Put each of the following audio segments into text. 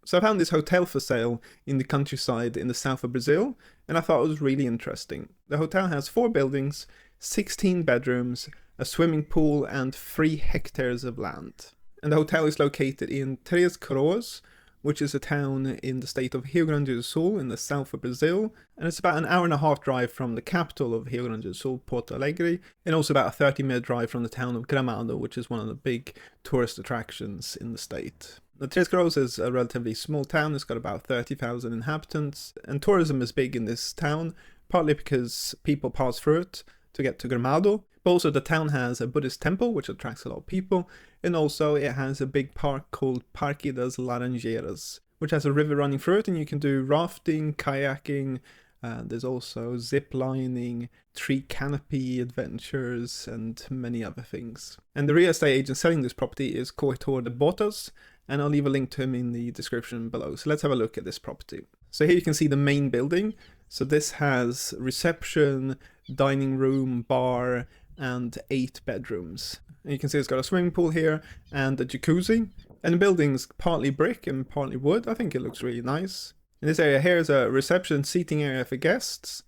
So I found this hotel for sale in the countryside in the south of Brazil, and I thought it was really interesting. The hotel has 4 buildings, 16 bedrooms, a swimming pool, and 3 hectares of land. And the hotel is located in Tres Coroas, which is a town in the state of Rio Grande do Sul in the south of Brazil, and it's about an hour and a half drive from the capital of Rio Grande do Sul, Porto Alegre, and also about a 30-minute drive from the town of Gramado, which is one of the big tourist attractions in the state. The Tres Coroas is a relatively small town. It's got about 30,000 inhabitants, and tourism is big in this town, partly because people pass through it to get to Gramado, but also the town has a Buddhist temple, which attracts a lot of people, and also it has a big park called Parque das Laranjeiras, which has a river running through it, and you can do rafting, kayaking, there's also zip lining, tree canopy adventures, and many other things. And the real estate agent selling this property is Corretor de Botas, and I'll leave a link to him in the description below. So let's have a look at this property. So here you can see the main building. So this has reception, dining room, bar, and 8 bedrooms. And you can see it's got a swimming pool here and a jacuzzi. And the building's partly brick and partly wood. I think it looks really nice. In this area here is a reception seating area for guests.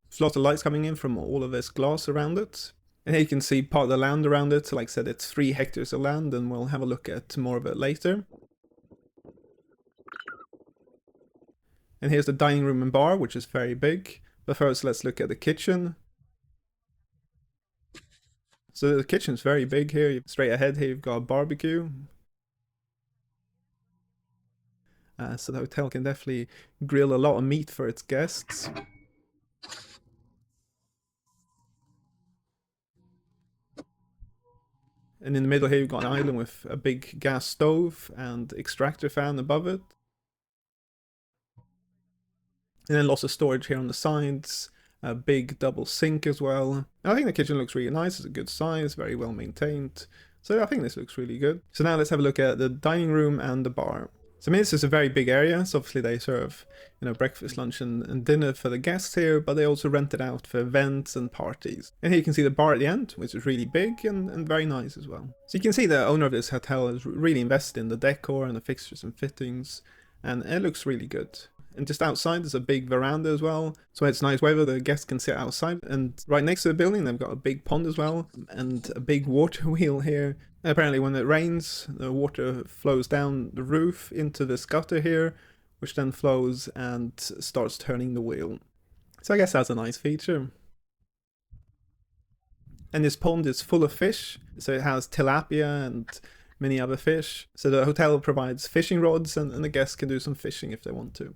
There's lots of lights coming in from all of this glass around it. And here you can see part of the land around it. So like I said, it's 3 hectares of land, and we'll have a look at more of it later. And here's the dining room and bar, which is very big. But first, let's look at the kitchen. So the kitchen's very big here. Straight ahead here, you've got a barbecue. So the hotel can definitely grill a lot of meat for its guests. And in the middle here, you've got an island with a big gas stove and extractor fan above it. And then lots of storage here on the sides, a big double sink as well. And I think the kitchen looks really nice. It's a good size, very well maintained. So I think this looks really good. So now let's have a look at the dining room and the bar. So I mean, this is a very big area. So obviously they serve, breakfast, lunch, and dinner for the guests here, but they also rent it out for events and parties. And here you can see the bar at the end, which is really big and very nice as well. So you can see the owner of this hotel has really invested in the decor and the fixtures and fittings, and it looks really good. And just outside there's a big veranda as well, so it's nice weather, the guests can sit outside. And right next to the building they've got a big pond as well, and a big water wheel here. And apparently when it rains, the water flows down the roof into this gutter here, which then flows and starts turning the wheel. So I guess that's a nice feature. And this pond is full of fish, so it has tilapia and many other fish. So the hotel provides fishing rods, and the guests can do some fishing if they want to.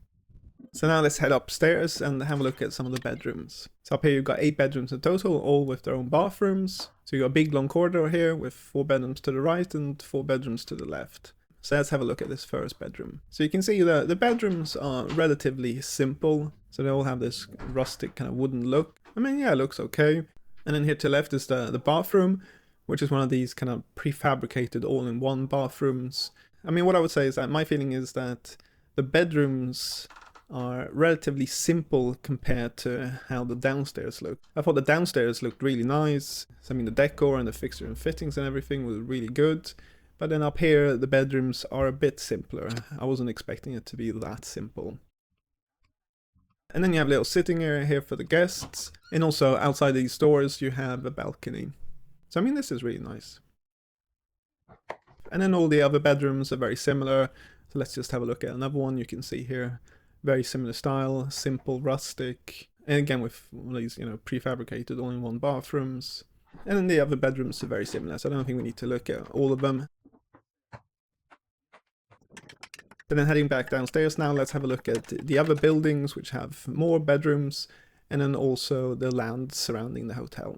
So now let's head upstairs and have a look at some of the bedrooms. So up here you've got 8 bedrooms in total, all with their own bathrooms. So you've got a big long corridor here with 4 bedrooms to the right and 4 bedrooms to the left. So let's have a look at this first bedroom. So you can see that the bedrooms are relatively simple. So they all have this rustic kind of wooden look. I mean, yeah, it looks okay. And then here to the left is the bathroom, which is one of these kind of prefabricated all-in-one bathrooms. I mean, what I would say is that my feeling is that the bedrooms are relatively simple compared to how the downstairs look. I thought the downstairs looked really nice. So, I mean, the decor and the fixture and fittings and everything was really good. But then up here, the bedrooms are a bit simpler. I wasn't expecting it to be that simple. And then you have a little sitting area here for the guests. And also outside these doors, you have a balcony. So, I mean, this is really nice. And then all the other bedrooms are very similar. So let's just have a look at another one. You can see here, very similar style, simple, rustic. And again, with all these, prefabricated all-in-one bathrooms. And then the other bedrooms are very similar. So I don't think we need to look at all of them. And then heading back downstairs now, let's have a look at the other buildings, which have more bedrooms, and then also the land surrounding the hotel.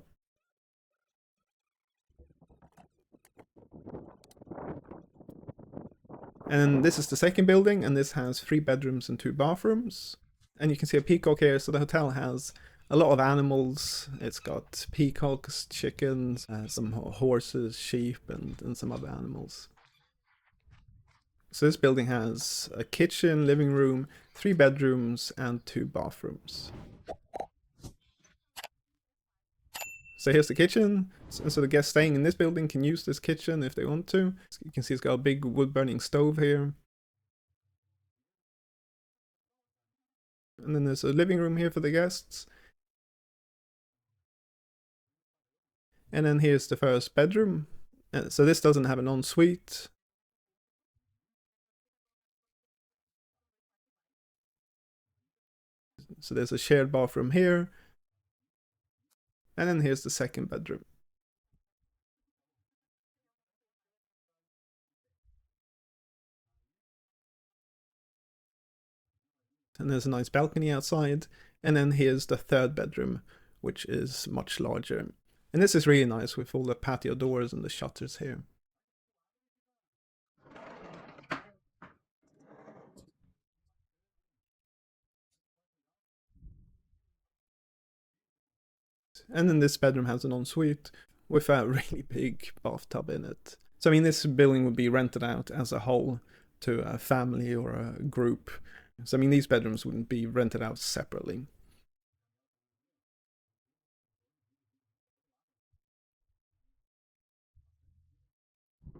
And this is the second building, and this has 3 bedrooms and 2 bathrooms. And you can see a peacock here, so the hotel has a lot of animals. It's got peacocks, chickens, some horses, sheep, and some other animals. So this building has a kitchen, living room, 3 bedrooms, and 2 bathrooms. So here's the kitchen. So the guests staying in this building can use this kitchen if they want to. You can see it's got a big wood burning stove here. And then there's a living room here for the guests. And then here's the first bedroom. So this doesn't have an ensuite. So there's a shared bathroom here. And then here's the second bedroom. And there's a nice balcony outside. And then here's the third bedroom, which is much larger. And this is really nice with all the patio doors and the shutters here. And then this bedroom has an ensuite with a really big bathtub in it. So I mean, this building would be rented out as a whole to a family or a group. So I mean, these bedrooms wouldn't be rented out separately.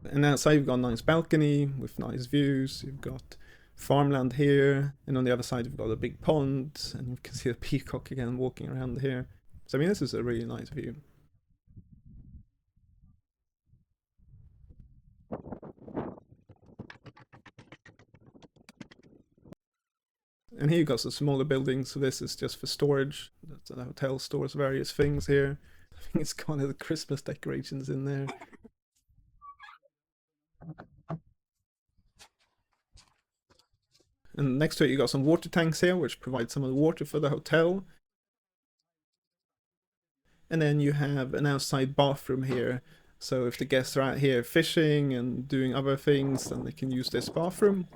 And outside you've got a nice balcony with nice views. You've got farmland here, and on the other side you've got a big pond, and you can see the peacock again walking around here. So I mean, this is a really nice view. And here you've got some smaller buildings, so this is just for storage. The hotel stores various things here. I think it's kind of the Christmas decorations in there. And next to it you got some water tanks here, which provide some of the water for the hotel. And then you have an outside bathroom here. So if the guests are out here fishing and doing other things, then they can use this bathroom.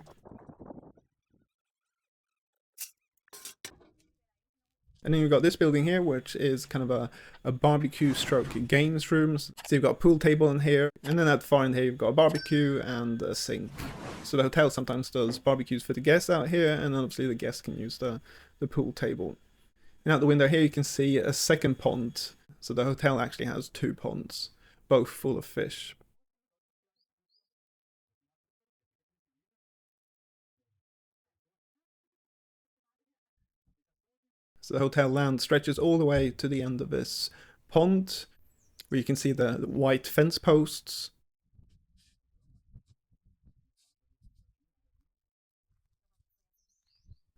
And then you've got this building here, which is kind of a barbecue stroke games rooms. So you've got a pool table in here, and then at the far end here you've got a barbecue and a sink. So the hotel sometimes does barbecues for the guests out here, and obviously the guests can use the pool table. And out the window here you can see a second pond. So the hotel actually has two ponds, both full of fish. So the hotel land stretches all the way to the end of this pond, where you can see the white fence posts.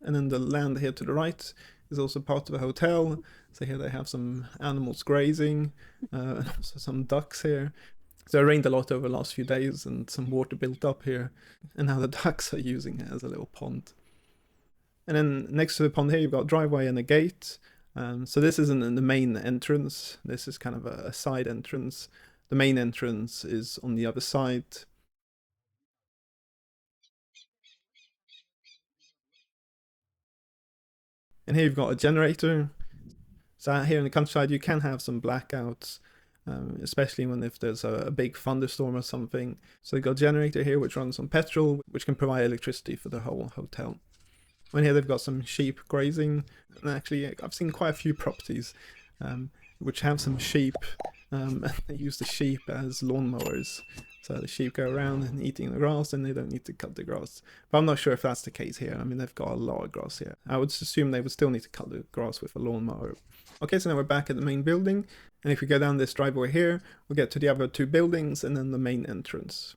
And then the land here to the right is also part of the hotel. So here they have some animals grazing, and also some ducks here. So it rained a lot over the last few days, and some water built up here, and now the ducks are using it as a little pond. And then next to the pond here, you've got a driveway and a gate. So this isn't the main entrance. This is kind of a side entrance. The main entrance is on the other side. And here you've got a generator. So out here in the countryside, you can have some blackouts, especially if there's a big thunderstorm or something. So you've got a generator here which runs on petrol, which can provide electricity for the whole hotel. And here they've got some sheep grazing. And actually, I've seen quite a few properties which have some sheep. And they use the sheep as lawnmowers. So the sheep go around and eating the grass, and they don't need to cut the grass. But I'm not sure if that's the case here. I mean, they've got a lot of grass here. I would assume they would still need to cut the grass with a lawnmower. Okay, so now we're back at the main building. And if we go down this driveway here, we'll get to the other two buildings and then the main entrance.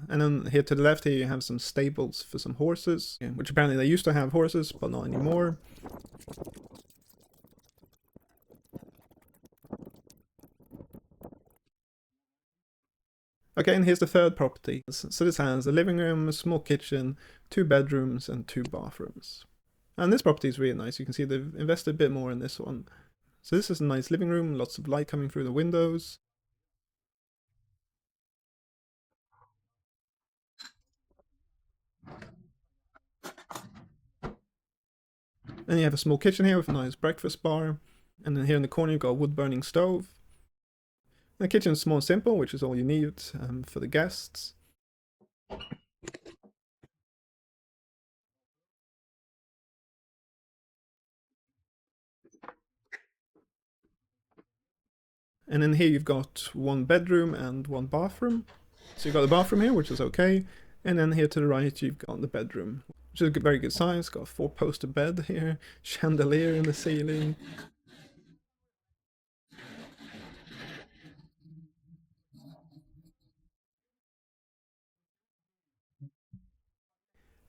And then here to the left here you have some stables for some horses, which apparently they used to have horses, but not anymore. Okay, and here's the third property. So this has a living room, a small kitchen, two bedrooms, and two bathrooms. And this property is really nice. You can see they've invested a bit more in this one. So this is a nice living room, lots of light coming through the windows. And you have a small kitchen here with a nice breakfast bar. And then here in the corner you've got a wood burning stove. The kitchen's small and simple, which is all you need for the guests. And then here you've got one bedroom and one bathroom. So you've got the bathroom here, which is okay. And then here to the right, you've got the bedroom, which is a very good size. Got a 4-poster bed here, chandelier in the ceiling.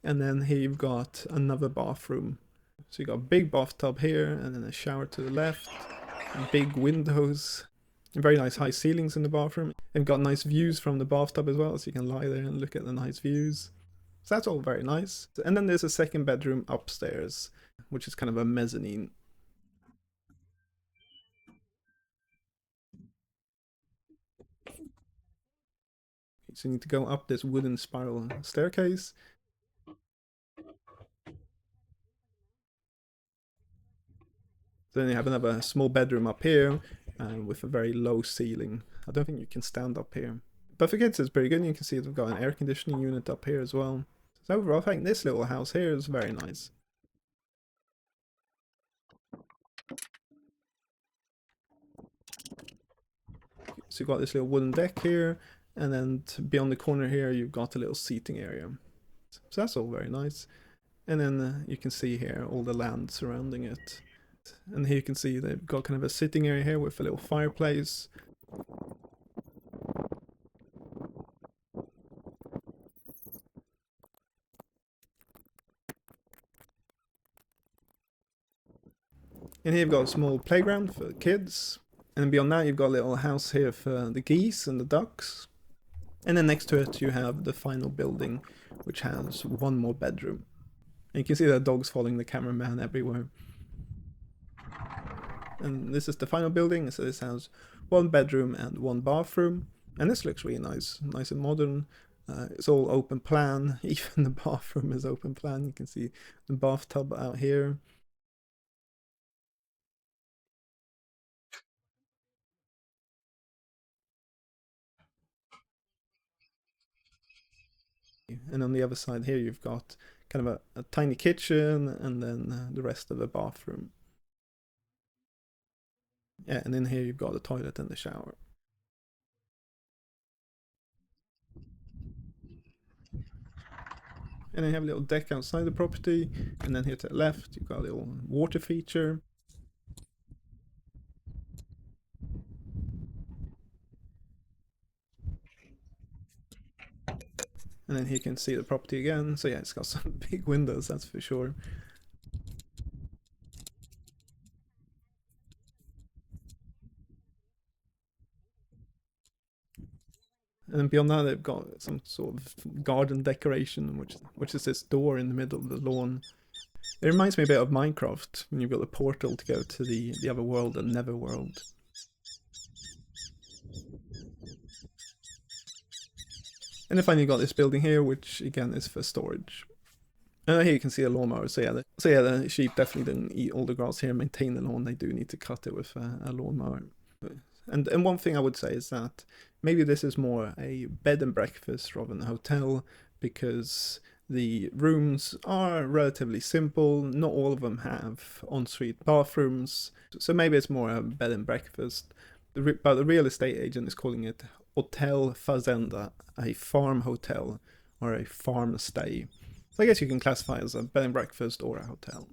And then here you've got another bathroom. So you've got a big bathtub here, and then a shower to the left, big windows, and very nice high ceilings in the bathroom. They've got nice views from the bathtub as well, so you can lie there and look at the nice views. So that's all very nice. And then there's a second bedroom upstairs, which is kind of a mezzanine. So you need to go up this wooden spiral staircase. Then you have another small bedroom up here with a very low ceiling. I don't think you can stand up here. But for kids it's pretty good. You can see they've got an air conditioning unit up here as well. So overall I think this little house here is very nice. So you've got this little wooden deck here, and then beyond the corner here you've got a little seating area. So that's all very nice. And then you can see here all the land surrounding it. And here you can see they've got kind of a sitting area here with a little fireplace. And here you've got a small playground for kids. And then beyond that you've got a little house here for the geese and the ducks. And then next to it you have the final building, which has one more bedroom. And you can see the dogs following the cameraman everywhere. And this is the final building, so this has one bedroom and one bathroom. And this looks really nice and modern. It's all open plan, even the bathroom is open plan. You can see the bathtub out here. And on the other side here you've got kind of a tiny kitchen, and then the rest of the bathroom. Yeah, and then here you've got the toilet and the shower. And then you have a little deck outside the property, and then here to the left you've got a little water feature. And then here you can see the property again. So yeah, it's got some big windows, that's for sure. And then beyond that, they've got some sort of garden decoration, which is this door in the middle of the lawn. It reminds me a bit of Minecraft, when you've got the portal to go to the other world, the Netherworld. And then finally, you've got this building here, which again is for storage. And here you can see a lawnmower. So yeah, the sheep definitely didn't eat all the grass here and maintain the lawn. They do need to cut it with a lawnmower. And one thing I would say is that maybe this is more a bed and breakfast rather than a hotel, because the rooms are relatively simple. Not all of them have ensuite bathrooms, so maybe it's more a bed and breakfast. But the real estate agent is calling it Hotel Fazenda, a farm hotel or a farm stay. So I guess you can classify it as a bed and breakfast or a hotel.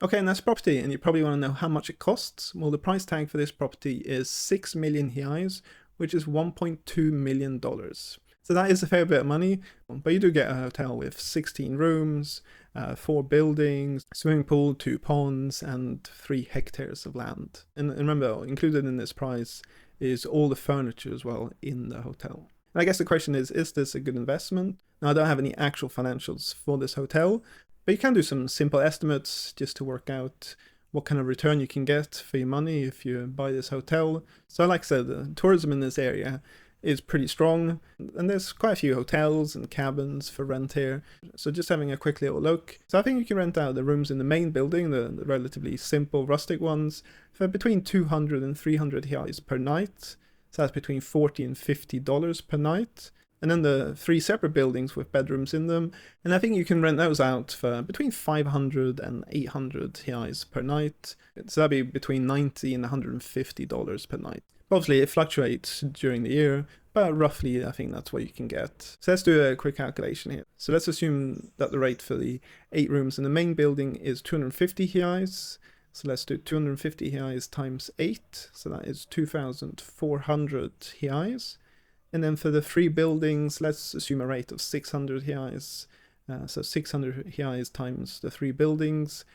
Okay, and that's property, and you probably want to know how much it costs. Well, the price tag for this property is 6 million reais, which is $1.2 million. So that is a fair bit of money, but you do get a hotel with 16 rooms, 4 buildings, swimming pool, 2 ponds, and 3 hectares of land. And remember, included in this price is all the furniture as well in the hotel. And I guess the question is this a good investment? Now, I don't have any actual financials for this hotel, but you can do some simple estimates just to work out what kind of return you can get for your money if you buy this hotel. So like I said, the tourism in this area is pretty strong, and there's quite a few hotels and cabins for rent here. So just having a quick little look. So I think you can rent out the rooms in the main building, the relatively simple rustic ones, for between 200 and 300 reais per night. So that's between $40 and $50 per night. And then the 3 separate buildings with bedrooms in them, and I think you can rent those out for between 500 and 800 reais per night. So that'd be between $90 and $150 per night. Obviously it fluctuates during the year, but roughly I think that's what you can get. So let's do a quick calculation here. So let's assume that the rate for the 8 rooms in the main building is 250 reais. So let's do 250 reais times 8, so that is 2,400 reais. And then for the 3 buildings, let's assume a rate of 600 reais. So 600 reais times the 3 buildings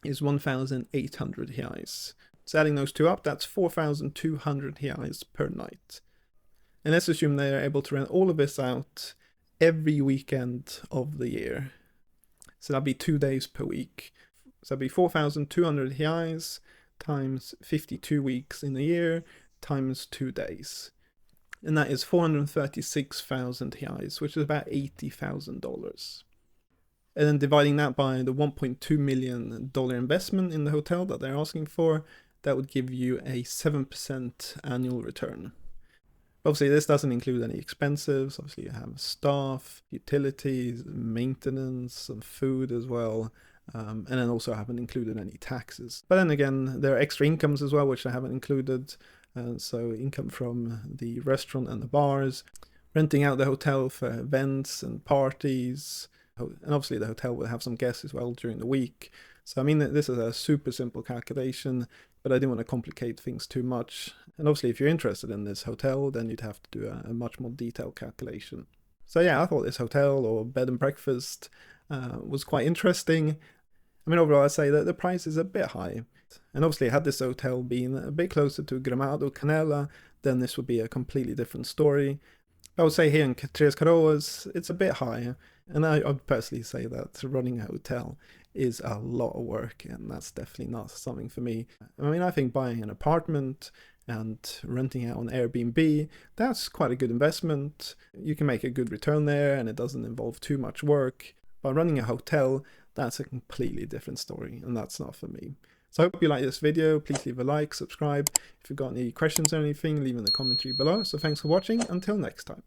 is 1,800 reais. So adding those two up, that's 4,200 reais per night. And let's assume they are able to rent all of this out every weekend of the year. So that'd be 2 days per week. So that'd be 4,200 reais times 52 weeks in a year times 2 days. And that is 436,000 reais, which is about $80,000. And then dividing that by the $1.2 million investment in the hotel that they're asking for, that would give you a 7% annual return. Obviously, this doesn't include any expenses. Obviously, you have staff, utilities, maintenance, and food as well. And then also I haven't included any taxes. But then again, there are extra incomes as well, which I haven't included. So income from the restaurant and the bars, renting out the hotel for events and parties. And obviously the hotel will have some guests as well during the week. So I mean, this is a super simple calculation, but I didn't want to complicate things too much. And obviously if you're interested in this hotel, then you'd have to do a much more detailed calculation. So yeah, I thought this hotel or bed and breakfast was quite interesting. I mean, overall I'd say that the price is a bit high. And obviously had this hotel been a bit closer to Gramado, Canela, then this would be a completely different story. I would say here in Tres Coroas, it's a bit higher. And I'd personally say that running a hotel is a lot of work, and that's definitely not something for me. I mean, I think buying an apartment and renting out on Airbnb, that's quite a good investment. You can make a good return there, and it doesn't involve too much work. But running a hotel, that's a completely different story, and that's not for me. So I hope you like this video. Please leave a like, subscribe. If you've got any questions or anything, leave in the commentary below. So thanks for watching. Until next time.